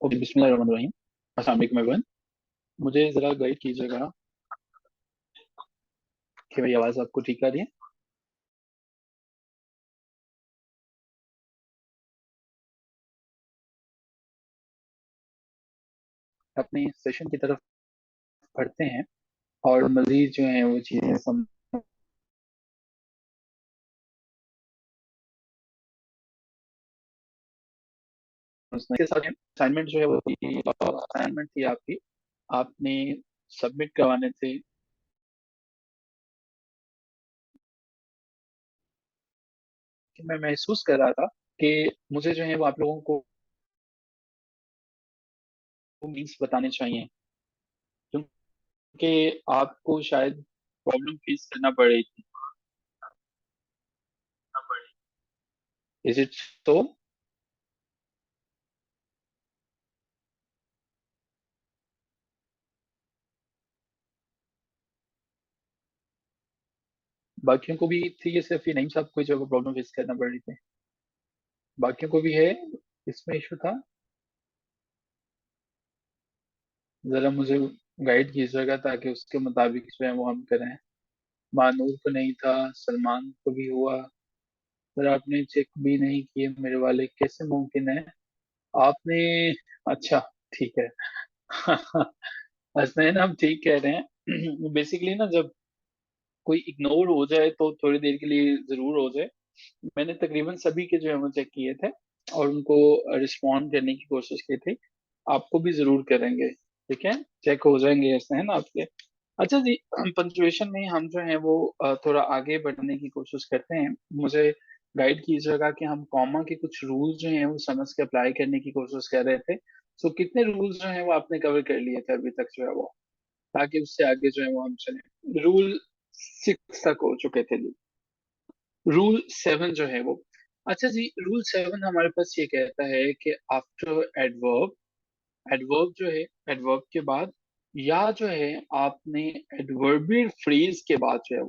Okay, बिस्मिल्लाहिर्रहमानिर्रहीम। अस्सलाम वालेकुम एवरीवन। मुझे ज़रा गाइड कीजिएगा कि मेरी आवाज़ आपको ठीक आ रही है। अपने सेशन की तरफ बढ़ते हैं और मज़ीद जो है वो चीज़ें समझने के साथ असाइनमेंट जो है वो असाइनमेंट थी आपकी, आपने सबमिट करवाने थे। कि मैं महसूस कर रहा था कि मुझे जो है वो आप लोगों को मीन्स बताने चाहिए, क्योंकि आपको शायद प्रॉब्लम फेस करना पड़ रही थी। Is it so? बाकियों को भी थी, ये सिर्फ ये नहीं साहब कोई जगह प्रॉब्लम फेस करना पड़ रही थी? बाकियों को भी है, इसमें इशू था? जरा मुझे गाइड कीजिएगा ताकि उसके मुताबिक जो है वो हम करें। मानूर को नहीं था, सलमान को भी हुआ, पर आपने चेक भी नहीं किए मेरे वाले, कैसे मुमकिन है? आपने, अच्छा, ठीक है। हसनैन, हम ठीक कह रहे हैं। बेसिकली ना, जब कोई इग्नोर हो जाए तो थोड़ी देर के लिए जरूर हो जाए। मैंने तकरीबन सभी के जो है वो चेक किए थे और उनको रिस्पॉन्ड करने की कोशिश की थी। आपको भी जरूर करेंगे, ठीक है? चेक हो जाएंगे, ऐसे है ना आपके? अच्छा जी, पंक्चुएशन में हम जो है वो थोड़ा आगे बढ़ने की कोशिश करते हैं। मुझे गाइड कीजिएगा कि हम कॉमा के कुछ रूल्स जो हैं वो समझ के अप्लाई करने की कोशिश कर रहे थे। सो कितने रूल्स जो हैं वो आपने कवर कर लिए थे अभी तक जो है वो, ताकि उससे आगे जो है वो हम चले। रूल 6 तक हो चुके थे। रूल 7 जो है वो, अच्छा जी, रूल 7 हमारे पास ये कहता है कि आफ्टर एडवर्ब, एडवर्ब जो है, एडवर्ब के बाद या जो है आपने एडवर्बियल फ्रेज के बाद जो है,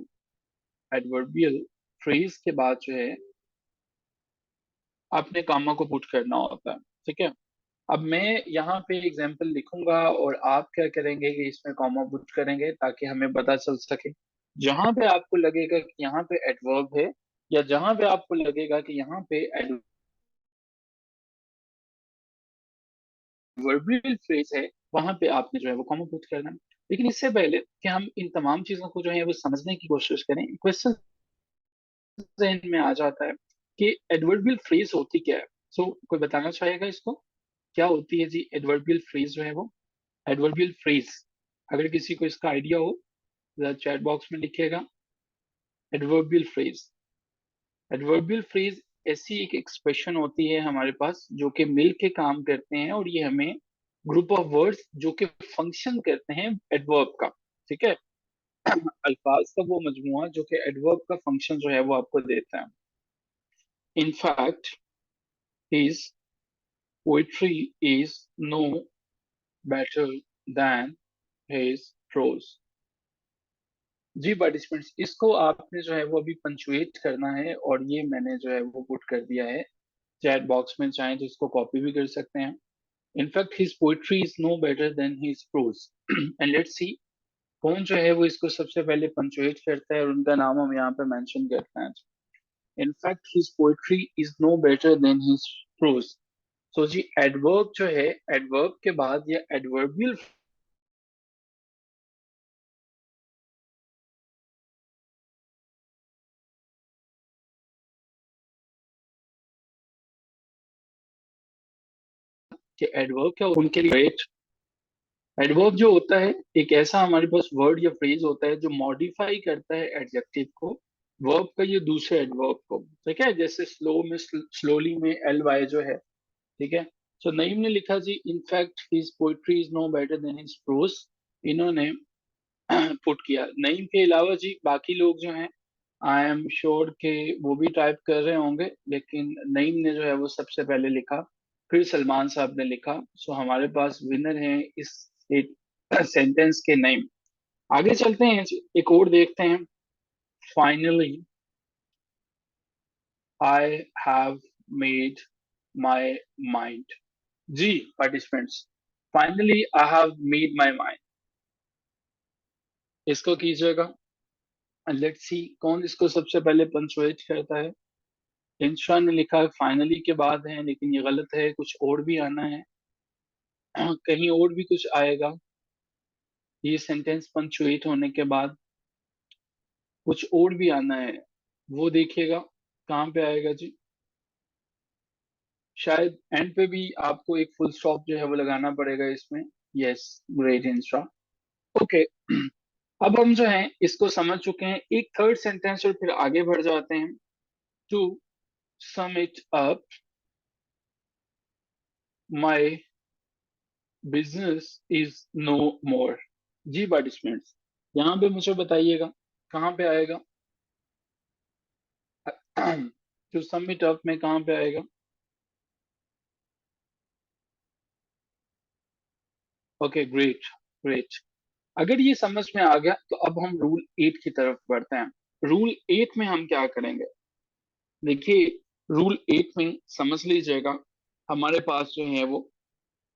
एडवर्बियल फ्रेज के बाद जो है आपने कामा को पुट करना होता है, ठीक है? अब मैं यहाँ पे एग्जांपल लिखूंगा और आप क्या करेंगे कि इसमें कॉमा पुट करेंगे ताकि हमें पता चल सके। जहां पे आपको लगेगा कि यहाँ पे एडवर्ब है, या जहां पे आपको लगेगा कि यहाँ पे एडवर्बियल फ्रेज है, वहां पे आपने जो है वो कॉमा पुट करना है। लेकिन इससे पहले कि हम इन तमाम चीजों को जो है वो समझने की कोशिश करें, क्वेश्चन जहन में आ जाता है कि एडवर्बियल फ्रेज होती क्या है। सो कोई बताना चाहेगा इसको, क्या होती है जी एडवर्बियल फ्रेज जो है वो? एडवर्बियल फ्रेज, अगर किसी को इसका आइडिया हो, जरा चैट बॉक्स में लिखिएगा। एडवर्बियल फ्रेज, एडवर्बियल फ्रेज ऐसी एक एक्सप्रेशन होती है हमारे पास जो कि मिल के काम करते हैं, और ये हमें ग्रुप ऑफ वर्ड्स जो कि फंक्शन करते हैं एडवर्ब का, ठीक है? अल्फाज का वो मजमुआ जो कि एडवर्ब का फंक्शन जो है वो आपको देता है। In fact his poetry is no better than his prose. जी पार्टिसिपेंट्स, इसको आपने जो है वो अभी पंचुएट करना है, और ये मैंने जो है वो पुट कर दिया है चैट बॉक्स में। चाहें तो इसको कॉपी भी कर सकते हैं। In fact his poetry is no better than his prose. And let's see कौन जो है वो इसको सबसे पहले पंचुएट करता है, और उनका नाम हम यहाँ पे मेंशन करते हैं। In fact his poetry is no better than his prose. So जी, एडवर्ब जो है, एडवर्ब के बाद या एडवर्बियल के एडवर्ब क्या उनके लिए, एडवर्ब जो होता है एक ऐसा हमारे पास वर्ड या फ्रेज होता है जो मॉडिफाई करता है एडजेक्टिव को, वर्ब का, ये दूसरे एडवर्ब को, ठीक है? जैसे स्लो में स्लोली में एल वाई जो है, ठीक है? सो नईम ने लिखा जी, in fact his poetry is no better than his prose. इन्होंने पुट किया। नईम के अलावा जी बाकी लोग जो हैं, आई एम श्योर के वो भी टाइप कर रहे होंगे, लेकिन नईम ने जो है वो सबसे पहले लिखा, फिर सलमान साहब ने लिखा। सो हमारे पास विनर है इस एक सेंटेंस के नईम। आगे चलते हैं जी, एक और देखते हैं। Finally I have made my mind. जी participants, finally I have made my mind. इसको कीजिएगा, लेट्स सी कौन इसको सबसे पहले पंचुएट करता है। इंशा ने लिखा है फाइनली के बाद है, लेकिन ये गलत है, कुछ और भी आना है। कहीं और भी कुछ आएगा। ये सेंटेंस पंचुएट होने के बाद कुछ और भी आना है, वो देखिएगा कहाँ पे आएगा जी। शायद एंड पे भी आपको एक फुल स्टॉप जो है वो लगाना पड़ेगा इसमें। Yes, great Insta. ओके, अब हम जो है इसको समझ चुके हैं। एक थर्ड सेंटेंस और फिर आगे बढ़ जाते हैं। To sum it up, my business is no more. जी पार्टिसिपेंट्स, यहाँ पे मुझे बताइएगा कहाँ पे आएगा। टू सम इट अप में कहाँ पे आएगा। Okay great, great. अगर ये समझ में आ गया तो अब हम रूल 8 की तरफ बढ़ते हैं। रूल 8 में हम क्या करेंगे, देखिए रूल 8 में समझ लीजिएगा, हमारे पास जो है वो,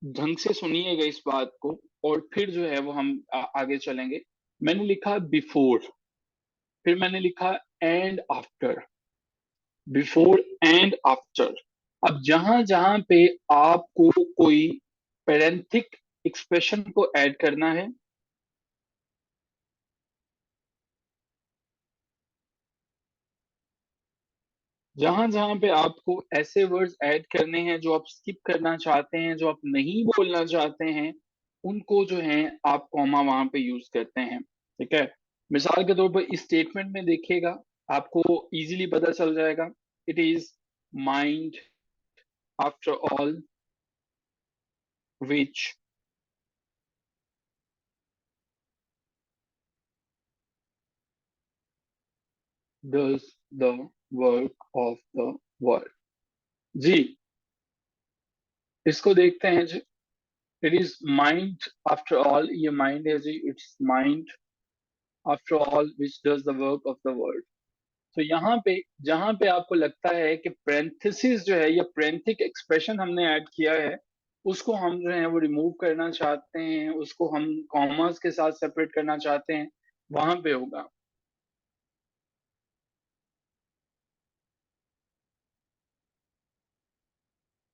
ढंग से सुनिएगा इस बात को और फिर जो है वो हम आगे चलेंगे। मैंने लिखा बिफोर, फिर मैंने लिखा and after, before and after. अब जहां जहां पे आपको कोई पेरेंथिक एक्सप्रेशन को ऐड करना है, जहां जहां पे आपको ऐसे वर्ड्स ऐड करने हैं जो आप स्किप करना चाहते हैं, जो आप नहीं बोलना चाहते हैं, उनको जो है आप कॉमा वहां पे यूज करते हैं। ठीक है, मिसाल के तौर पर इस स्टेटमेंट में देखिएगा, आपको इजीली पता चल जाएगा। It is mind after all which does the work of the world. जी, इसको देखते हैं जी। It is mind after all, ये माइंड है जी, it's mind after all which does the work of the world. तो यहाँ पे जहां पे आपको लगता है कि पेरेंथेसिस जो है या पेरेंथिक एक्सप्रेशन हमने ऐड किया है, उसको हम जो है वो रिमूव करना चाहते हैं, उसको हम कॉमर्स के साथ सेपरेट करना चाहते हैं, वहां पे होगा।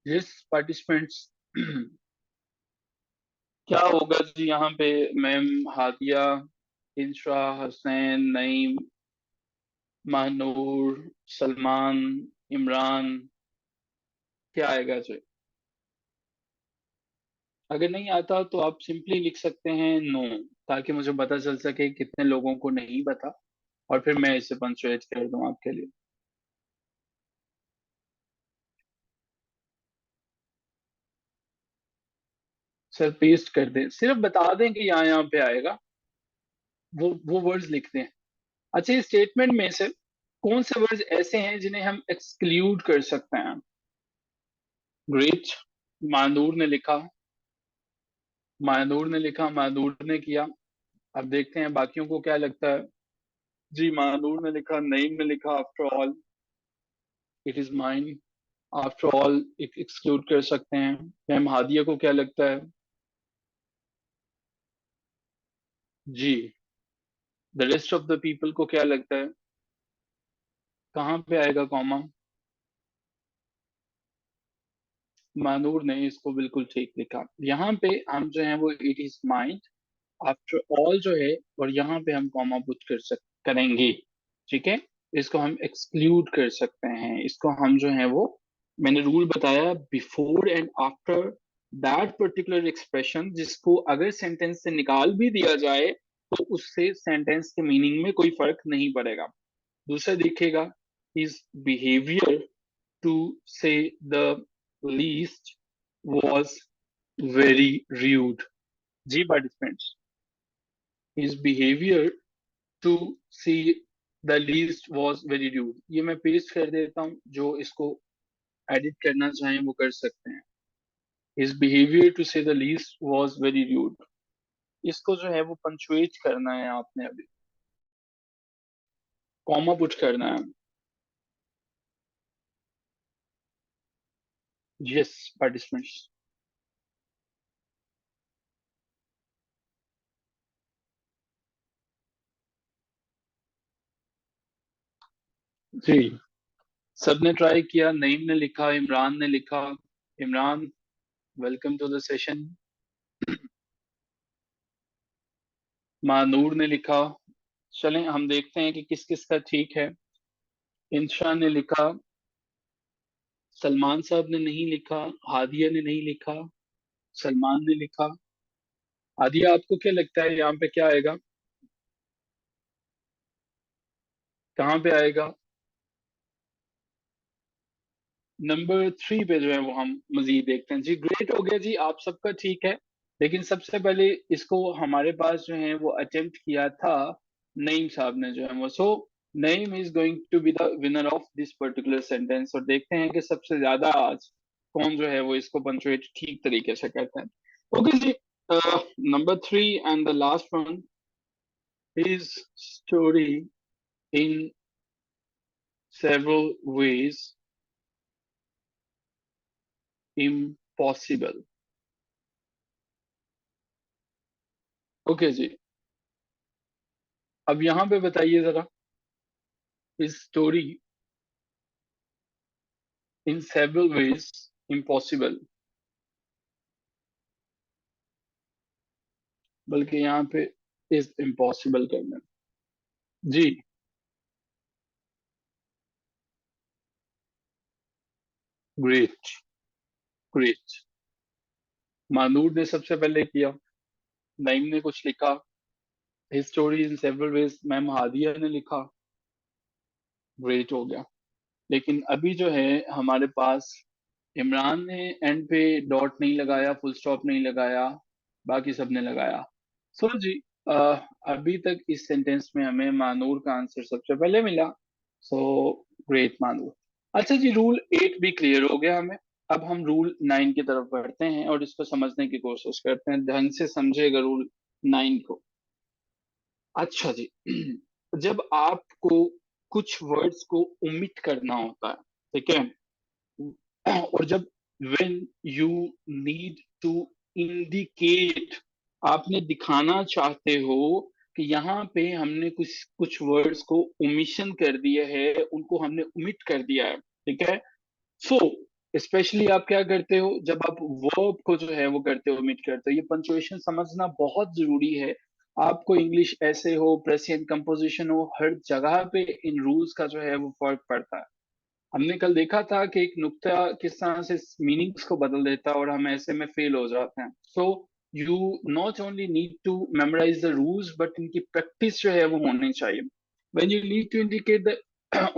जिस पार्टिसिपेंट्स क्या होगा जी यहाँ पे, मैम हादिया, इंशा, हसनैन, नईम, महानूर, सलमान, इमरान, क्या आएगा जी। अगर नहीं आता तो आप सिंपली लिख सकते हैं नो, ताकि मुझे पता चल सके कितने लोगों को नहीं पता, और फिर मैं इसे पंचुएट कर दूं आपके लिए। सर पेस्ट कर दें, सिर्फ बता दें कि यहाँ यहाँ पे आएगा, वो वर्ड्स लिख दें। अच्छा, इस स्टेटमेंट में से कौन से वर्ड्स ऐसे हैं जिन्हें हम एक्सक्लूड कर सकते हैं। ग्रेट, मानूर ने लिखा, मानूर ने लिखा, मानूर ने किया। अब देखते हैं बाकियों को क्या लगता है। जी, मानूर ने लिखा, नईम ने लिखा after all it is mine, after all exclude कर सकते हैं। मैम हादिया को क्या लगता है। जी, the rest of the people को क्या लगता है, कहाँ पे आएगा कॉमा। मानूर ने इसको बिल्कुल ठीक लिखा। यहाँ पे हम जो है वो it is mind after all जो है, और यहाँ पे हम कॉमा पुट करेंगे। ठीक है, इसको हम एक्सक्लूड कर सकते हैं, इसको हम जो है वो, मैंने रूल बताया before and after that particular expression, जिसको अगर सेंटेंस से निकाल भी दिया जाए तो उससे सेंटेंस के मीनिंग में कोई फर्क नहीं पड़ेगा। दूसरा देखिएगा, his behaviour to say the least was very rude। जी participants, his behavior to see the least was very rude। ये मैं पेस्ट कर देता हूँ, जो इसको एडिट करना चाहें वो कर सकते हैं। his behavior to say the least was very rude, इसको जो है वो पंचुएट करना है आपने, अभी कॉमा पुट करना है। यस पार्टिसिपेंट्स, जी, सबने ट्राई किया, नईम ने लिखा, इमरान ने लिखा। Imran, welcome to the session. Manoor ने लिखा। चलें हम देखते हैं कि किस किस का ठीक है। इंशा ने लिखा। सलमान साहब ने नहीं लिखा। हादिया ने नहीं लिखा। सलमान ने लिखा। हादिया, आपको क्या लगता है यहाँ पे क्या आएगा? कहाँ पे आएगा? नंबर 3 पे जो है वो हम मजीद देखते हैं। जी, ग्रेट हो गया जी, आप सबका ठीक है। लेकिन सबसे पहले इसको हमारे पास जो है वो अटेम्प्ट किया था नईम साहब ने, जो है वो। So Naeem is going to be the winner of this particular sentence, और देखते हैं कि सबसे ज्यादा आज कौन जो है वो इसको पंचुएट ठीक तरीके से करता है। ओके जी, number 3 and the last one is story in several ways impossible। Okay जी, अब यहाँ पे बताइए जरा, इस story in several ways impossible, बल्कि यहाँ पे इज इम्पॉसिबल करना। जी, ग्रेट, ग्रेट। मानूर ने सबसे पहले किया। नईम ने कुछ लिखा। His story in several veg, ma'am Hadiya ने लिखा। ग्रेट हो गया। लेकिन अभी जो है हमारे पास इमरान ने एंड पे डॉट नहीं लगाया, फुल स्टॉप नहीं लगाया, बाकी सबने लगाया। सो जी, अ, अभी तक इस सेंटेंस में हमें मानूर का आंसर सबसे पहले मिला। So great Manur. अच्छा जी, रूल 8 भी क्लियर हो गया हमें। अब हम रूल 9 की तरफ बढ़ते हैं और इसको समझने की कोशिश करते हैं। ढंग से समझेगा रूल 9 को। अच्छा जी, जब आपको कुछ वर्ड्स को ओमिट करना होता है, ठीक है, और जब when you need to indicate, आपने दिखाना चाहते हो कि यहाँ पे हमने कुछ कुछ वर्ड्स को ओमिशन कर दिया है, उनको हमने ओमिट कर दिया है, ठीक है। सो स्पेशली आप क्या करते हो जब आप वर्ब को जो है वो करते हो, ओमिट करते हो? ये पंचुएशन समझना बहुत जरूरी है। आपको इंग्लिश ऐसे हो, प्रेजेंट कंपोजिशन हो, हर जगह पे इन रूल्स का जो है वो फर्क पड़ता है। हमने कल देखा था कि एक नुक्ता किस तरह से मीनिंग्स को बदल देता है और हम ऐसे में फेल हो जाते हैं। So you not only need to memorise the rules, but इनकी प्रैक्टिस जो है वो होनी चाहिए। When you need to indicate the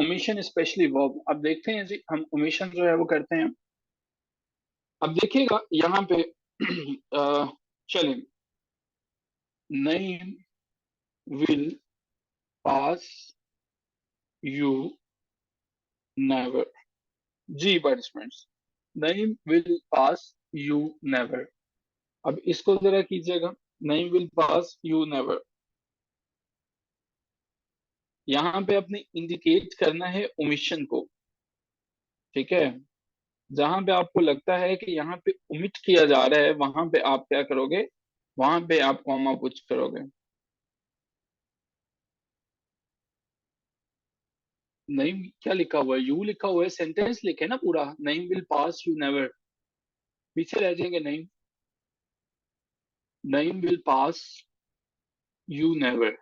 omission, specially verb. अब देखते हैं जी, हम ओमिशन जो है वो करते हैं। अब देखिएगा यहाँ पे चलें, name will pass you never. जी participants, name will pass you never. अब इसको जरा कीजिएगा, नहीं विल पास यू नेवर। यहाँ पे आपने इंडिकेट करना है ओमिशन को, ठीक है। जहां पे आपको लगता है कि यहाँ पे ओमिट किया जा रहा है, वहां पे आप क्या करोगे? वहां पे आप कॉमा पुट करोगे। नहीं, क्या लिखा हुआ है? यू लिखा हुआ है, सेंटेंस लिखे ना पूरा, नहीं विल पास यू नेवर। पीछे रह जाएंगे नहीं। नहीं will pass you never.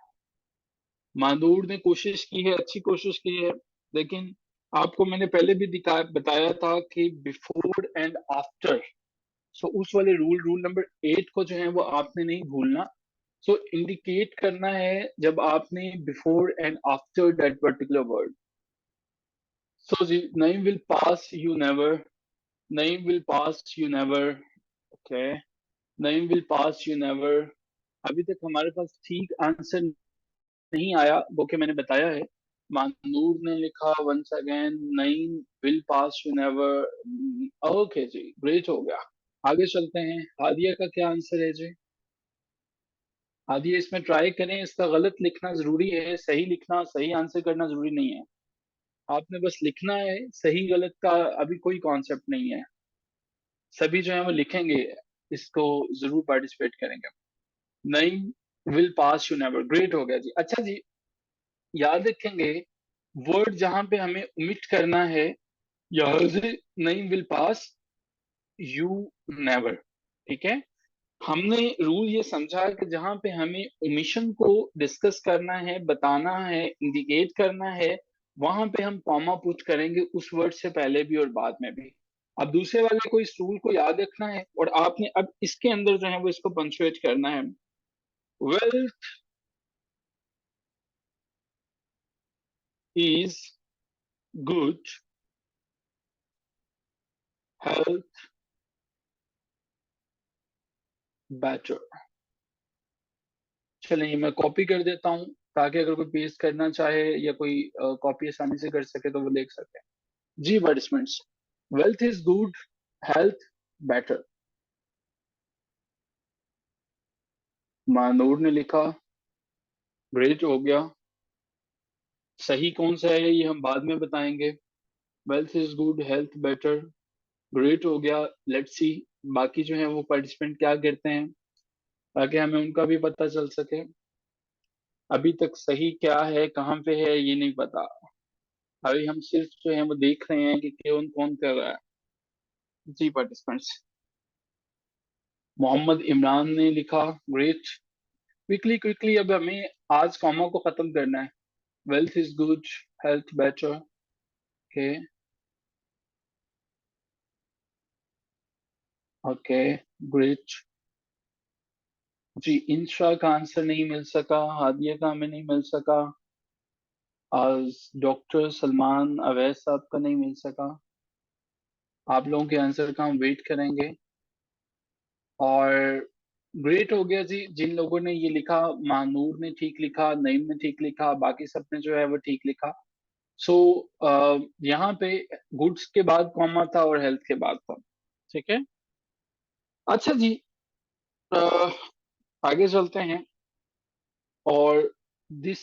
Manur ने कोशिश की है, अच्छी कोशिश की है, लेकिन आपको मैंने पहले भी बताया था कि बिफोर एंड आफ्टर। सो उस वाले रूल नंबर 8 को जो है वो आपने नहीं भूलना। सो इंडिकेट करना है जब आपने before and after that particular word. So जी, नहीं विल पास यू नेवर। नहीं will pass you never. Okay, नहीं विल पास यू नेवर। अभी तक हमारे पास ठीक आंसर नहीं आया, वो कि मैंने बताया है। मानूर ने लिखा वंस अगेन, नहीं will pass you never. Okay जी, ग्रेट हो गया। आगे चलते हैं। हादिया का क्या आंसर है जी? हादिया, इसमें ट्राई करें, इसका गलत लिखना जरूरी है, सही लिखना, सही आंसर करना जरूरी नहीं है। आपने बस लिखना है, सही गलत का अभी कोई कॉन्सेप्ट नहीं है। सभी जो है वो लिखेंगे, इसको जरूर पार्टिसिपेट करेंगे। नहीं will pass you never, great हो गया जी। अच्छा जी, याद रखेंगे वर्ड जहां पे हमें ओमिट करना है, यहाँ से नहीं विल पास, यू नेवर। ठीक है, हमने रूल ये समझा कि जहां पे हमें ओमिशन को डिस्कस करना है, बताना है, इंडिकेट करना है, वहां पे हम कॉमा पुट करेंगे उस वर्ड से पहले भी और बाद में भी। अब दूसरे वाले को इस रूल को याद रखना है और आपने अब इसके अंदर जो है वो इसको पंचुएट करना है। Wealth is good, health better. चलिए मैं कॉपी कर देता हूँ ताकि अगर कोई पेस्ट करना चाहे या कोई कॉपी आसानी से कर सके तो वो देख सके। जी wordsmiths, wealth is good, health better. Manoor ने लिखा, ग्रेट हो गया। सही कौन सा है ये हम बाद में बताएंगे। Wealth is good, health better, great हो गया। लेट्स सी बाकी जो है वो पार्टिसिपेंट क्या करते हैं ताकि हमें उनका भी पता चल सके। अभी तक सही क्या है, कहाँ पे है, ये नहीं पता। अभी हम सिर्फ जो है वो देख रहे हैं कि कौन कौन कर रहा है। जी पार्टिसिपेंट्स, मोहम्मद इमरान ने लिखा, ग्रेट। क्विकली क्विकली अब हमें आज कॉमा को खत्म करना है। Wealth is good, health better. Okay, okay, great. जी इंशा का आंसर नहीं मिल सका, हादिया का हमें नहीं मिल सका, आज डॉक्टर सलमान अवैस साहब का नहीं मिल सका। आप लोगों के आंसर का हम वेट करेंगे। और ग्रेट हो गया जी जिन लोगों ने ये लिखा। मानूर ने ठीक लिखा, नईम ने ठीक लिखा, बाकी सब ने जो है वो ठीक लिखा। सो यहाँ पे गुड्स के बाद कॉमा था और हेल्थ के बाद था। ठीक है, अच्छा जी, अ, आगे चलते हैं। और दिस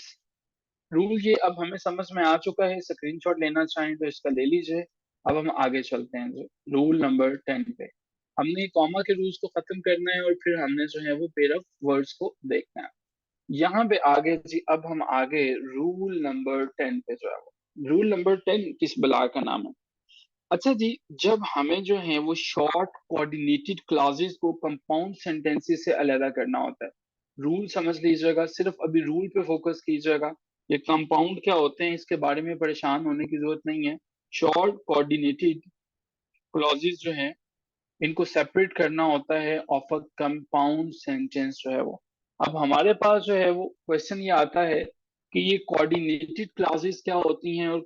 रूल ये अब हमें समझ में आ चुका है, स्क्रीनशॉट लेना चाहें तो इसका ले लीजिए। अब हम आगे चलते हैं जो रूल नंबर 10 पे। हमने कॉमा के रूल्स को खत्म करना है और फिर हमने जो है वो पेयर ऑफ वर्ड्स को देखना है। यहाँ पे आगे जी, अब हम आगे रूल नंबर 10 पे जो है वो रूल नंबर 10 किस बला का नाम है। अच्छा जी, जब हमें जो है वो शॉर्ट कोऑर्डिनेटेड क्लॉजेस को कंपाउंड सेंटेंसेस से अलग करना होता है। रूल समझ लीजिएगा, सिर्फ अभी रूल पे फोकस कीजिएगा। ये कंपाउंड क्या होते हैं इसके बारे में परेशान होने की जरूरत नहीं है। शॉर्ट कोऑर्डिनेटेड क्लॉजेस जो हैं इनको सेपरेट करना होता है ऑफ अ कंपाउंड सेंटेंस जो है वो। अब हमारे पास जो है वो क्वेश्चन ये आता है कि ये कोऑर्डिनेटेड क्लॉजेस क्या होती हैं और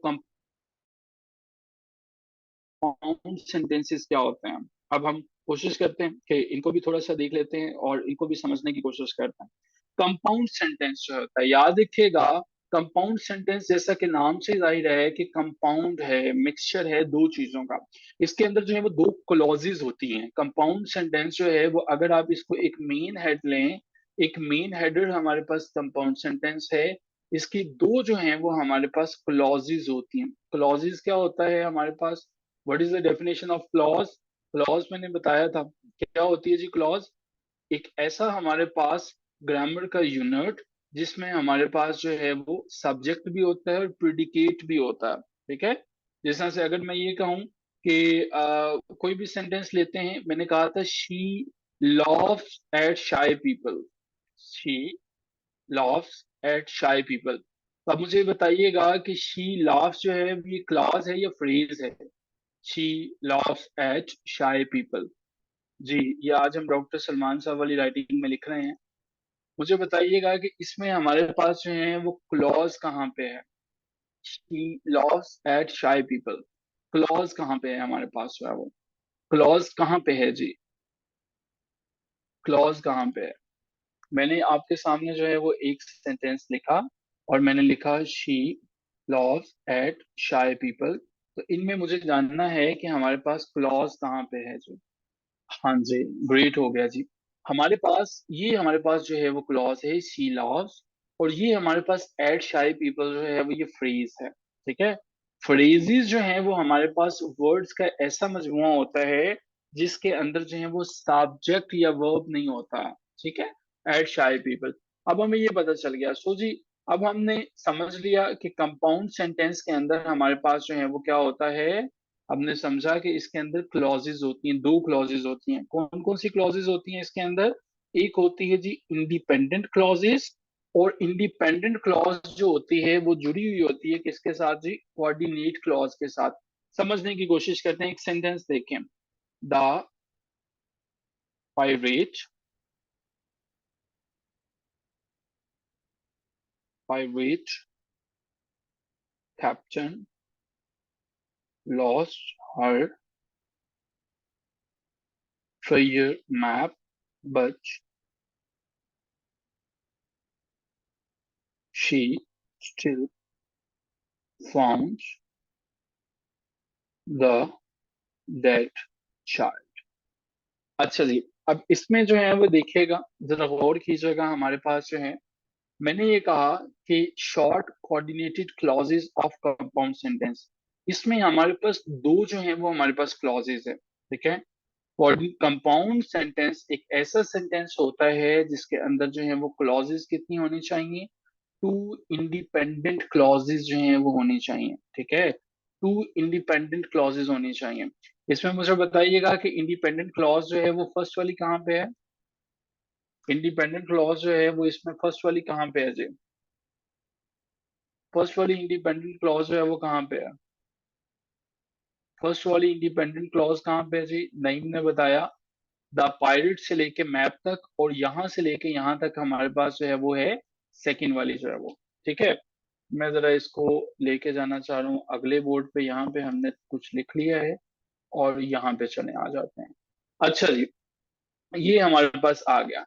कंपाउंड सेंटेंसेस क्या होते हैं। अब हम कोशिश करते हैं कि इनको भी थोड़ा सा देख लेते हैं और इनको भी समझने की कोशिश करते हैं। कंपाउंड सेंटेंस जो होता है, याद रखिएगा, कंपाउंड सेंटेंस जैसा कि नाम से जाहिर है कि कंपाउंड है, मिक्सचर है दो चीजों का। इसके अंदर जो है वो दो क्लॉजेज होती हैं। कंपाउंड सेंटेंस जो है वो अगर आप इसको एक मेन हेड लें, एक मेन हेडर हमारे पास कंपाउंड सेंटेंस है। इसकी दो जो है वो हमारे पास क्लॉजेज होती हैं। क्लॉजेज क्या होता है हमारे पास, what is the definition of clause. Clause मैंने बताया था क्या होती है जी। क्लॉज एक ऐसा हमारे पास ग्रामर का यूनिट जिसमें हमारे पास जो है वो सब्जेक्ट भी होता है और प्रिडिकेट भी होता है। ठीक है, जैसा से अगर मैं ये कहूँ कि कोई भी सेंटेंस लेते हैं, मैंने कहा था she laughs at shy people. She laughs at shy people. तो अब मुझे बताइएगा कि शी लॉफ्स जो है ये क्लॉज है या फ्रेज है। She laughs at shy people. जी, ये आज हम डॉक्टर सलमान साहब वाली राइटिंग में लिख रहे हैं। मुझे बताइएगा कि इसमें हमारे पास जो है वो क्लॉज कहाँ पे है। She laughs at shy people, clause कहाँ पे है हमारे पास जो है वो। क्लॉज कहाँ पे है जी, क्लॉज कहाँ पे है। मैंने आपके सामने जो है वो एक सेंटेंस लिखा और मैंने लिखा शी लॉव्स एट शाय पीपल। तो इनमें मुझे जानना है कि हमारे पास क्लॉज कहाँ पे है जी। हाँ जी, ग्रेट हो गया जी। हमारे पास जो है वो क्लॉज है शी लॉव्स, और ये हमारे पास एट शाय पीपल जो है वो ये फ्रेज है। ठीक है, फ्रेजेस जो हैं वो हमारे पास वर्ड्स का ऐसा मजमुआ होता है जिसके अंदर जो है वो सब्जेक्ट या वर्ब नहीं होता। ठीक है, एट शाय पीपल। अब हमें ये पता चल गया। सो जी, अब हमने समझ लिया कि कंपाउंड सेंटेंस के अंदर हमारे पास जो है वो क्या होता है। हमने समझा कि इसके अंदर क्लॉजेज होती हैं, दो क्लॉजेज होती हैं। कौन कौन सी क्लॉजेज होती हैं इसके अंदर? एक होती है जी इंडिपेंडेंट क्लॉजेज, और इंडिपेंडेंट क्लॉज जो होती है वो जुड़ी हुई होती है किसके साथ जी? कोऑर्डिनेट क्लॉज के साथ। समझने की कोशिश करते हैं, एक सेंटेंस देखें। The pirate pirate captain lost her treasure map, but she still found the dead child। अच्छा जी, अब इसमें जो है वो देखिएगा, जरा गौर कीजिएगा। हमारे पास जो है, मैंने ये कहा कि short coordinated clauses of compound sentence, इसमें हमारे पास दो जो है वो हमारे पास क्लॉजेस है, ठीक है। कंपाउंड सेंटेंस एक ऐसा सेंटेंस होता है जिसके अंदर जो है वो क्लॉजेस कितनी होनी चाहिए? टू इंडिपेंडेंट क्लॉजेस जो हैं वो होनी चाहिए, ठीक है। टू इंडिपेंडेंट क्लॉजेस होनी चाहिए। इसमें मुझे बताइएगा कि इंडिपेंडेंट क्लॉज जो है वो फर्स्ट वाली कहाँ पे है? इंडिपेंडेंट क्लॉज जो है वो इसमें फर्स्ट वाली कहाँ पे है जी? फर्स्ट वाली इंडिपेंडेंट क्लॉज जो है वो कहाँ पे है? फर्स्ट वाली इंडिपेंडेंट क्लॉज कहाँ पे है जी? नईम ने बताया द पायरेट से लेके मैप तक, और यहां से लेके यहां तक हमारे पास जो है वो है सेकंड वाली जो है वो, ठीक है। मैं जरा इसको लेके जाना चाह रहा हूँ अगले बोर्ड पे। यहाँ पे हमने कुछ लिख लिया है, और यहाँ पे चले आ जाते हैं। अच्छा जी, ये हमारे पास आ गया।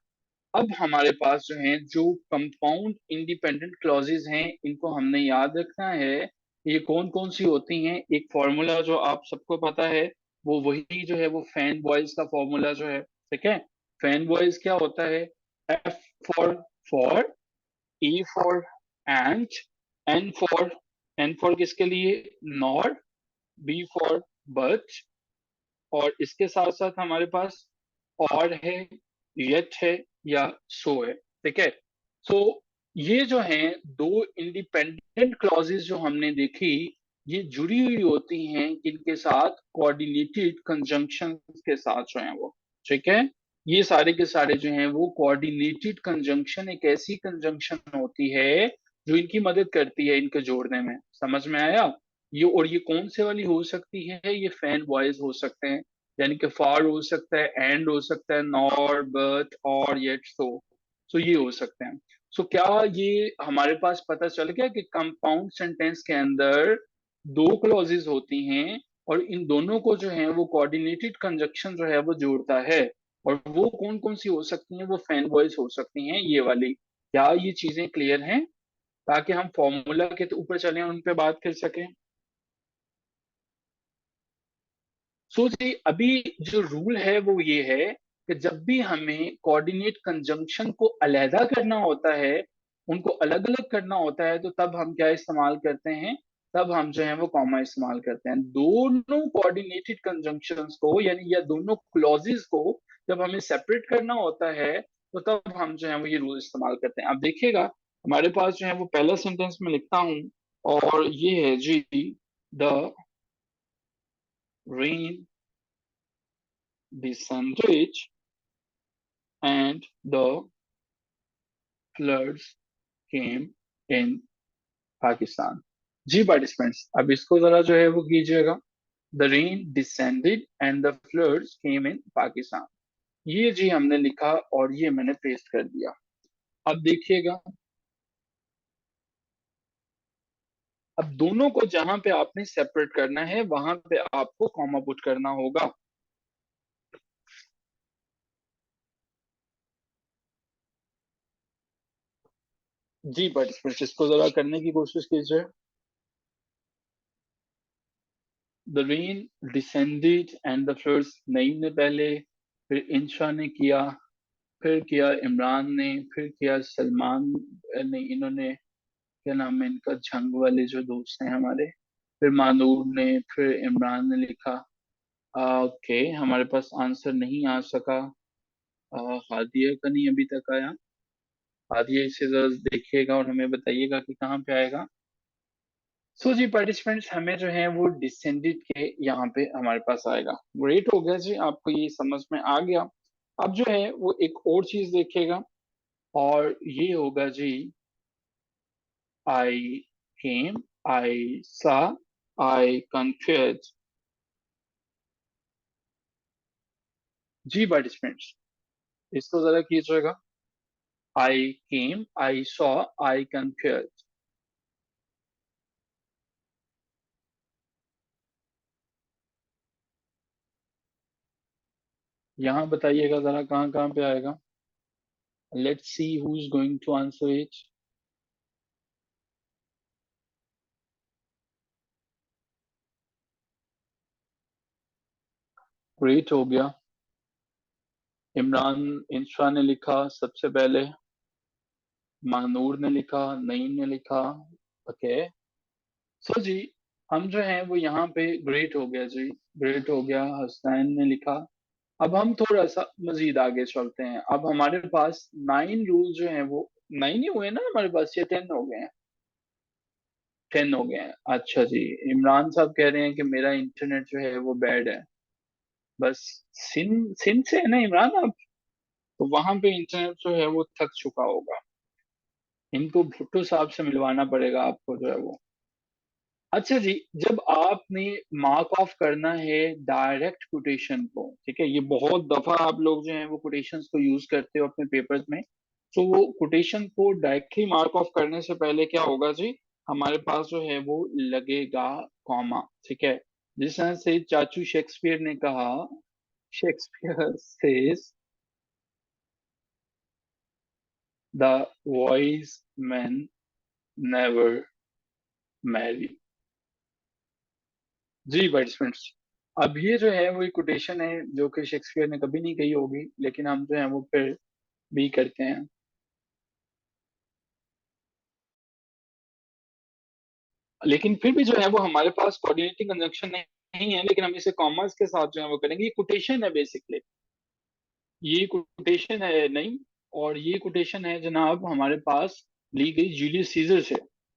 अब हमारे पास जो है जो कंपाउंड इंडिपेंडेंट क्लॉजेज हैं, इनको हमने याद रखना है। ये कौन कौन सी होती हैं? एक फॉर्मूला जो आप सबको पता है, वो वही जो है वो फैन बॉयज का फॉर्मूला जो है, ठीक है। फैन बॉयज क्या होता है? F for E for and, N for, N for किसके लिए? नॉर, बी फॉर बट, और इसके साथ साथ हमारे पास और है, येट है, या सो है, ठीक है। सो ये जो है दो इंडिपेंडेंट क्लॉजेस जो हमने देखी, ये जुड़ी हुई होती हैं किनके साथ? कोऑर्डिनेटेड कंजंक्शन के साथ जो है वो, ठीक है। ये सारे के सारे जो हैं वो कोऑर्डिनेटेड कंजंक्शन एक ऐसी कंजंक्शन होती है जो इनकी मदद करती है इनके जोड़ने में। समझ में आया? ये, और ये कौन से वाली हो सकती है? ये फैन वॉइस हो सकते हैं, यानी कि फार हो सकता है, एंड हो सकता है, नॉर, बट, और, येट, सो ये हो सकते हैं। सो क्या ये हमारे पास पता चल गया कि कंपाउंड सेंटेंस के अंदर दो क्लॉजेज होती हैं, और इन दोनों को जो है वो कोऑर्डिनेटेड कंजक्शन जो है वो जोड़ता है। और वो कौन कौन सी हो सकती हैं? वो फैन वॉइस हो सकती हैं, ये वाली। क्या ये चीजें क्लियर हैं? ताकि हम फॉर्मूला के ऊपर चलें और उन पे बात कर सकें। सो जी, अभी जो रूल है वो ये है कि जब भी हमें कोऑर्डिनेट कंजंक्शन को अलहदा करना होता है, उनको अलग अलग करना होता है, तो तब हम क्या इस्तेमाल करते हैं? तब हम जो है वो कॉमा इस्तेमाल करते हैं। दोनों कोऑर्डिनेटेड कंजंक्शंस को, यानी या दोनों क्लॉजेस को जब हमें सेपरेट करना होता है, तो तब हम जो है वो ये रूल इस्तेमाल करते हैं। अब देखिएगा, हमारे पास जो है वो पहला सेंटेंस में लिखता हूँ, और ये है जी, the rain descended and the floods came in Pakistan. जी पार्टिसिपेंट्स, अब इसको जरा जो है वो कीजिएगा। The rain descended and the floods came in Pakistan. ये जी हमने लिखा, और ये मैंने पेस्ट कर दिया। अब देखिएगा, अब दोनों को जहां पे आपने सेपरेट करना है वहां पे आपको कॉमा पुट करना होगा। जी पार्टिसिपेंट्स, इसको जरा करने की कोशिश कीजिए। The rain descended and the floods, Naeem ने पहले, फिर इंशा ने किया, फिर किया इमरान ने, फिर किया सलमान ने, इन्होंने क्या नाम है इनका, झंग वाले जो दोस्त हैं हमारे, फिर मानूर ने, फिर इमरान ने लिखा। ओके, हमारे पास आंसर नहीं आ सका। हादिया का नहीं अभी तक आया। आइए इसे जरा देखिएगा और हमें बताइएगा कि कहाँ पे आएगा। सो जी पार्टिसिपेंट्स, हमें जो है वो डिसेंडेड के यहाँ पे हमारे पास आएगा। ग्रेट हो गया जी, आपको ये समझ में आ गया। अब जो है वो एक और चीज देखिएगा, और ये होगा जी आई केम, आई सा, आई कंफेयर्ड। जी पार्टिसिपेंट्स, इसको जरा कीजिएगा। I came, I saw, I conquered. यहाँ बताइएगा जरा कहाँ कहाँ पे आएगा। Let's see who is going to answer it. Great हो गया। इमरान इंस्रा ने लिखा सबसे पहले, महानूर ने लिखा, नईम ने लिखा। ओके। सो जी, हम जो है वो यहाँ पे ग्रेट हो गया जी, ग्रेट हो गया, हसनैन ने लिखा। अब हम थोड़ा सा मजीद आगे चलते हैं। अब हमारे पास 9 रूल जो है वो 9 ही हुए ना हमारे पास, या 10 हो गए हैं? 10 हो गए हैं। अच्छा जी। इमरान साहब कह रहे हैं कि मेरा इंटरनेट जो है वो बैड है। बस सिंध सिंध से है ना इमरान आप? तो वहां पे इंटरनेट जो है वो थक चुका होगा। इनको भुट्टो साहब से मिलवाना पड़ेगा आपको जो है वो। अच्छा जी, जब आपने मार्क ऑफ करना है डायरेक्ट कोटेशन को, ठीक है, ये बहुत दफा आप लोग जो है वो कोटेशंस को यूज करते हो अपने पेपर्स में। तो वो कोटेशन को डायरेक्टली मार्क ऑफ करने से पहले क्या होगा जी, हमारे पास जो है वो लगेगा कॉमा। ठीक है, जिस तरह से चाचू शेक्सपियर ने कहा, Shakespeare says the wise men never marry। जी पार्टिसिपेंट्स, अब ये जो है वो एक कोटेशन है जो कि शेक्सपियर ने कभी नहीं कही होगी, लेकिन हम जो है वो फिर भी करते हैं। लेकिन फिर भी जो है वो हमारे पास कोऑर्डिनेटिंग कंजंक्शन नहीं है, लेकिन हम इसे कॉमर्स के साथ जो है वो करेंगे। ये कोटेशन है बेसिकली, ये कोटेशन है नहीं, और ये कोटेशन है जनाब हमारे पास ली गई जूलियस सीजर से।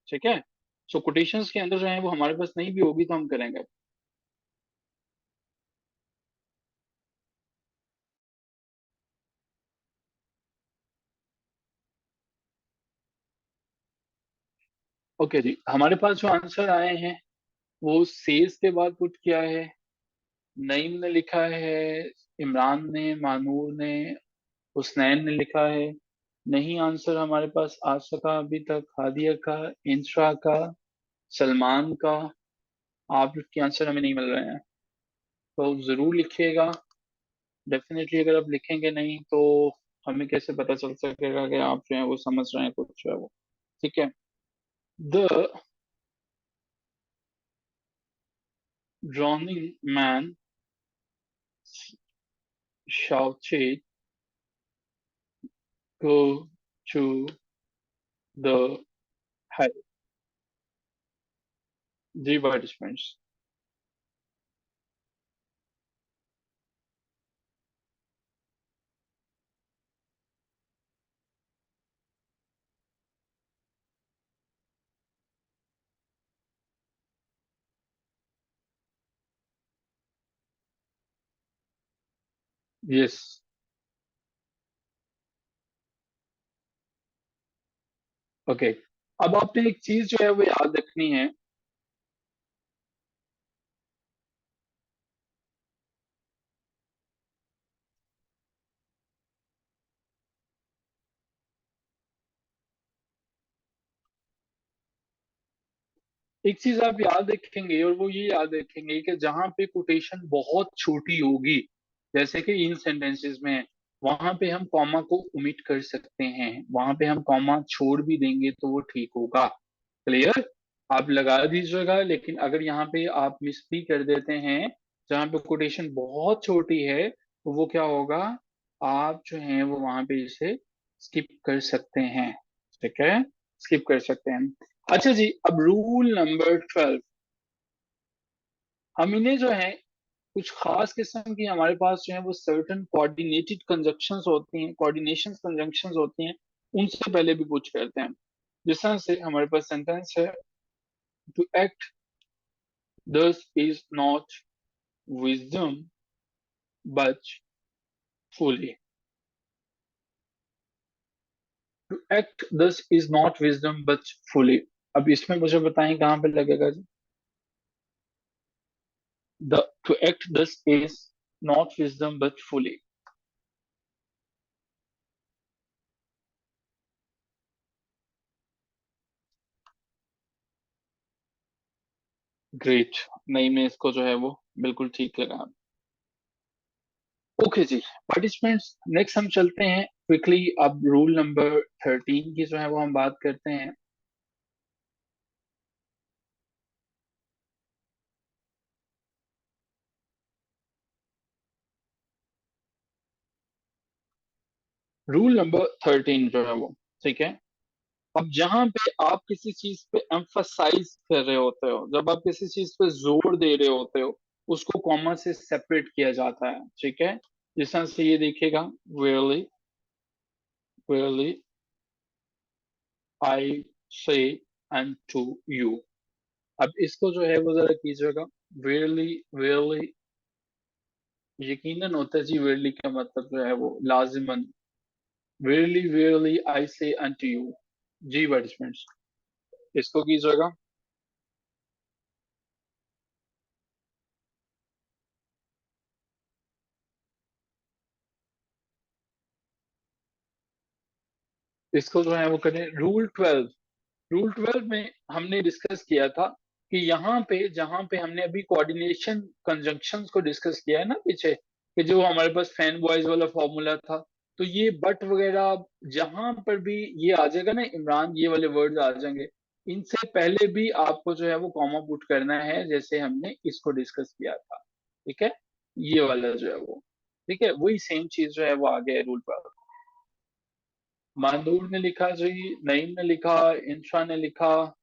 ठीक है, सो कोटेशंस के अंदर जो है वो हमारे पास नहीं भी होगी तो हम करेंगे। ओके जी, हमारे पास जो आंसर आए हैं वो सेज के बाद पुट किया है। नईम ने लिखा है, इमरान ने, मानूर ने, हुसनैन ने लिखा है। नहीं आंसर हमारे पास आ सका अभी तक हादिया का, इंस्रा का, सलमान का। आपके आंसर हमें नहीं मिल रहे हैं, तो जरूर लिखिएगा। डेफिनेटली अगर आप लिखेंगे नहीं तो हमें कैसे पता चल सकेगा कि आप जो है वो समझ रहे हैं कुछ जो है वो। ठीक है। The drowning man shouted go to the high। जी पार्टिसिपेंट्स। यस। ओके। अब आपने एक चीज जो है वो याद रखनी है। एक चीज आप याद रखेंगे, और वो ये याद रखेंगे कि जहां पे कोटेशन बहुत छोटी होगी, जैसे कि इन सेंटेंसेस में, वहां पे हम कॉमा को ओमिट कर सकते हैं। वहां पे हम कॉमा छोड़ भी देंगे तो वो ठीक होगा। क्लियर? आप लगा दीजिएगा, लेकिन अगर यहाँ पे आप मिस भी कर देते हैं, जहाँ पे कोटेशन बहुत छोटी है, तो वो क्या होगा, आप जो है वो वहां पे इसे स्किप कर सकते हैं। ठीक है, स्किप कर सकते हैं। अच्छा जी, अब रूल नंबर 12। हम इन्हें जो है कुछ खास किस्म की, हमारे पास जो है वो सर्टन कोऑर्डिनेटेड कंजक्शंस होती हैं, कोऑर्डिनेशन कंजक्शंस होती हैं, उनसे पहले भी पूछ करते हैं। जिस तरह से हमारे पास सेंटेंस है, to act thus is not wisdom but folly. To act thus is not wisdom but folly. अब इसमें मुझे बताएं कहाँ पे लगेगा जी। The to act thus is not wisdom but folly. Great. नहीं, में इसको जो है वो बिल्कुल ठीक लगा। ओके जी पार्टिसिपेंट्स, नेक्स्ट हम चलते हैं क्विकली। अब रूल नंबर 13 की जो है वो हम बात करते हैं। रूल नंबर 13 जो है वो, ठीक है। अब जहां पे आप किसी चीज पे एम्फसाइज कर रहे होते हो, जब आप किसी चीज पे जोर दे रहे होते हो, उसको कॉमा से सेपरेट किया जाता है, ठीक है। जिस तरह से ये देखिएगा, रियली रियली आई से एंड टू यू। अब इसको जो है वो जरा कीजिएगा, रियली रियली यकीनन होता है जी, रियली का मतलब जो है वो लाजिमन। रियली रियली आई से एंड टू यू। जी वर्ड्समेंट्स, इसको कीजिएगा। इसको जो है वो करें। रूल 12 में हमने डिस्कस किया था कि यहाँ पे जहाँ पे हमने अभी कोऑर्डिनेशन कंजंक्शंस को डिस्कस किया है ना पीछे, कि जो हमारे पास फैन बॉयज वाला फॉर्मूला था, तो ये बट वगैरह जहां पर भी ये आ जाएगा ना इमरान, ये वाले वर्ड्स आ जाएंगे, इनसे पहले भी आपको जो है वो कॉमा पुट करना है, जैसे हमने इसको डिस्कस किया था, ठीक है। ये वाला जो है वो, ठीक है, वही सेम चीज जो है वो आ गया है रूल पर। मानदूर ने लिखा जी, नईम ने लिखा, इंशा ने लिखा,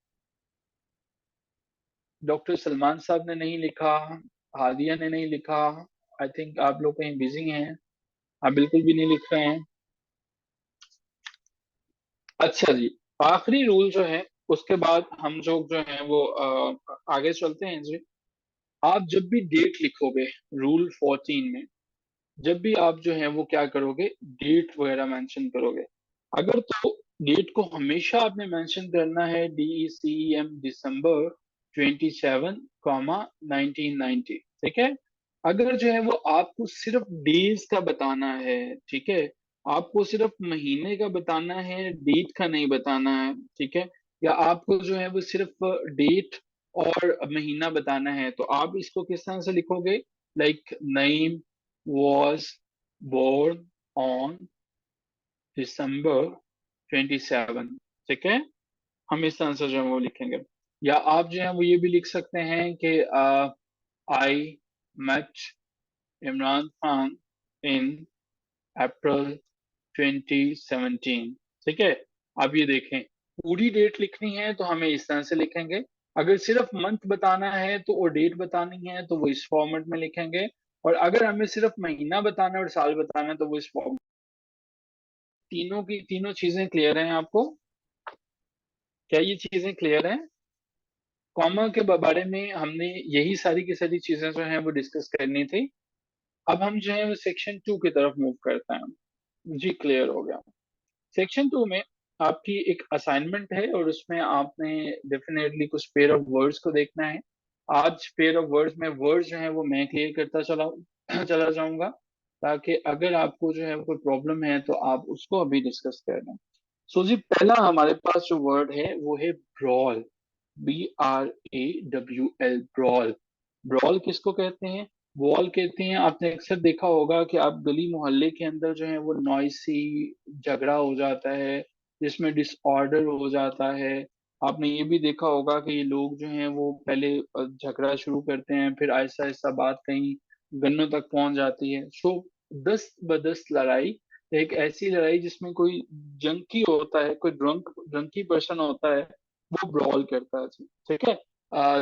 डॉक्टर सलमान साहब ने नहीं लिखा, हादिया ने नहीं लिखा। आई थिंक आप लोग कहीं बिजी हैं। आप बिल्कुल भी नहीं लिख रहे हैं। अच्छा जी, आखिरी रूल जो है, उसके बाद हम जो जो है वो आगे चलते हैं जी। आप जब भी डेट लिखोगे रूल 14 में, जब भी आप जो है वो क्या करोगे, डेट वगैरह मेंशन करोगे। अगर तो डेट को हमेशा आपने मेंशन करना है, DECEM दिसंबर 27, 1990, ठीक है। अगर जो है वो आपको सिर्फ डेज का बताना है, ठीक है, आपको सिर्फ महीने का बताना है, डेट का नहीं बताना है, ठीक है, या आपको जो है वो सिर्फ डेट और महीना बताना है, तो आप इसको किस तरह से लिखोगे, like Naeem was born on December 27, ठीक है। हम इस तरह से जो है वो लिखेंगे। या आप जो है वो ये भी लिख सकते हैं कि आई मेट इमरान खान इन अप्रैल 2017, ठीक है। अब ये देखें, पूरी डेट लिखनी है तो हमें इस तरह से लिखेंगे। अगर सिर्फ मंथ बताना है तो और डेट बतानी है तो वो इस फॉर्मेट में लिखेंगे। और अगर हमें सिर्फ महीना बताना है और साल बताना है तो वो इस फॉर्मेट। तीनों की तीनों चीजें क्लियर हैं आपको? क्या ये चीजें क्लियर हैं? कॉमा के बारे में हमने यही सारी की सारी चीजें जो हैं वो डिस्कस करनी थी। अब हम जो है वो सेक्शन 2 की तरफ मूव करते हैं। जी क्लियर हो गया। सेक्शन 2 में आपकी एक असाइनमेंट है और उसमें आपने डेफिनेटली कुछ पेयर ऑफ वर्ड्स को देखना है। आज पेयर ऑफ वर्ड्स में वर्ड्स जो है वो मैं क्लियर करता चला चला जाऊंगा, ताकि अगर आपको जो है कोई प्रॉब्लम है तो आप उसको अभी डिस्कस कर लें। सो जी पहला हमारे पास जो वर्ड है वो है ब्रॉल। BRAWL, brawl. ब्रॉल किसको कहते हैं? वॉल कहते हैं। आपने अक्सर देखा होगा कि आप गली मोहल्ले के अंदर जो है वो नॉइसी झगड़ा हो जाता है, जिसमें डिसऑर्डर हो जाता है। आपने ये भी देखा होगा कि ये लोग जो हैं वो पहले झगड़ा शुरू करते हैं, फिर आहिस्ता आहिस्ता बात कहीं गन्नों तक पहुंच जाती है। सो दस्त बदस्त लड़ाई, एक ऐसी लड़ाई जिसमें कोई जंकी होता है, कोई ड्रंकी पर्सन होता है, वो ब्रॉल करता है जी, ठीक है।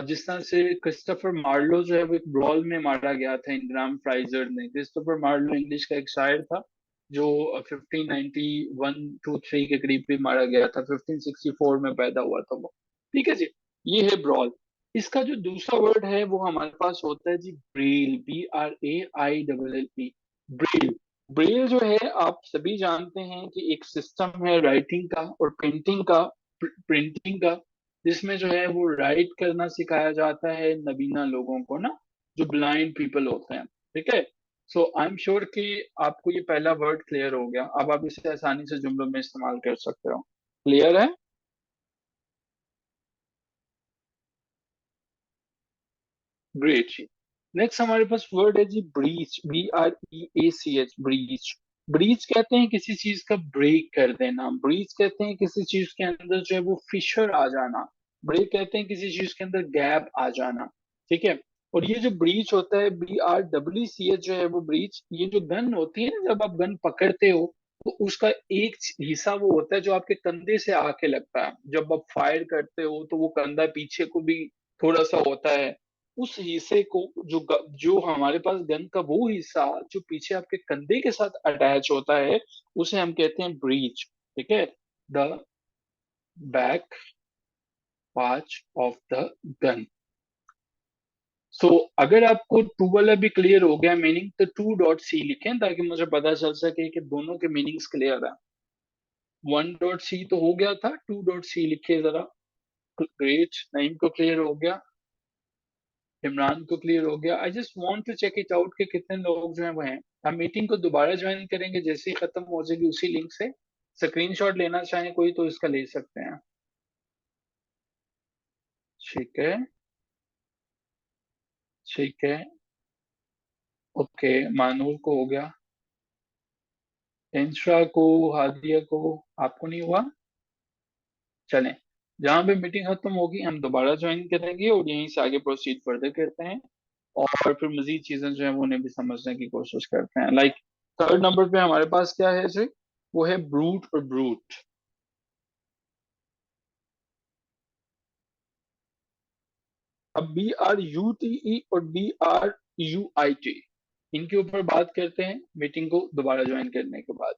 जिस तरह से क्रिस्टोफर मार्लो जो है वो एक ब्रॉल में मारा गया था इंग्राम फ्राइजर ने। क्रिस्टोफर मार्लो इंग्लिश का एक शायर था, जो 1591-2-3 के करीब भी मारा गया था, 1564 में पैदा हुआ था वो। ठीक है जी, ये है ब्रॉल। इसका जो दूसरा वर्ड है वो हमारे पास होता है जी ब्रेल, BRAILLE। ब्रेल, ब्रेल जो है आप सभी जानते हैं कि एक सिस्टम है राइटिंग का और प्रिंटिंग का, प्रिंटिंग का, जिसमें जो है वो राइट करना सिखाया जाता है नबीना लोगों को ना, जो ब्लाइंड पीपल होते हैं। ठीक है, सो आई एम श्योर कि आपको ये पहला वर्ड क्लियर हो गया। अब आप इसे आसानी से जुमलों में इस्तेमाल कर सकते हो। क्लियर है? ग्रेट जी। नेक्स्ट हमारे पास वर्ड है जी ब्रीच, BREACH, ब्रीच। ब्रीच कहते हैं किसी चीज का ब्रेक कर देना, ब्रीच कहते हैं किसी चीज के अंदर जो है वो फिशर आ जाना, ब्रेक कहते हैं किसी चीज के अंदर गैप आ जाना। ठीक है, और ये जो ब्रीच होता है, BREECH जो है वो ब्रीच, ये जो गन होती है ना, जब आप गन पकड़ते हो तो उसका एक हिस्सा वो होता है जो आपके कंधे से आके लगता है, जब आप फायर करते हो तो वो कंधा पीछे को भी थोड़ा सा होता है। उस हिस्से को, जो हमारे पास गन का वो हिस्सा जो पीछे आपके कंधे के साथ अटैच होता है, उसे हम कहते हैं ब्रीच। ठीक है, the back part of the gun. So अगर आपको टू वाला भी क्लियर हो गया मीनिंग, तो 2.C लिखें ताकि मुझे पता चल सके कि दोनों के मीनिंग्स क्लियर है। 1.C तो हो गया था, 2.C लिखिए जरा। ग्रेट, नईम को क्लियर हो गया, इमरान को क्लियर हो गया। I just want to check it out कि कितने लोग जो हैं वो हैं। हम मीटिंग को दोबारा ज्वाइन करेंगे जैसे ही खत्म हो जाएगी उसी लिंक से। स्क्रीनशॉट लेना चाहें कोई तो इसका ले सकते हैं। ठीक है, ठीक है, ओके, मानूर को हो गया, इंशरा को, हादिया को, आपको नहीं हुआ? चलें, जहाँ पे मीटिंग खत्म होगी हम दोबारा ज्वाइन करेंगे और यहीं से आगे प्रोसीड फर्दर करते हैं, और फिर मजीद चीजें जो है वो उन्हें भी समझने की कोशिश करते हैं। लाइक थर्ड नंबर पे हमारे पास क्या है जी, वो है ब्रूट और ब्रूट। अब BRUTE और BRUIT, इनके ऊपर बात करते हैं मीटिंग को दोबारा ज्वाइन करने के बाद।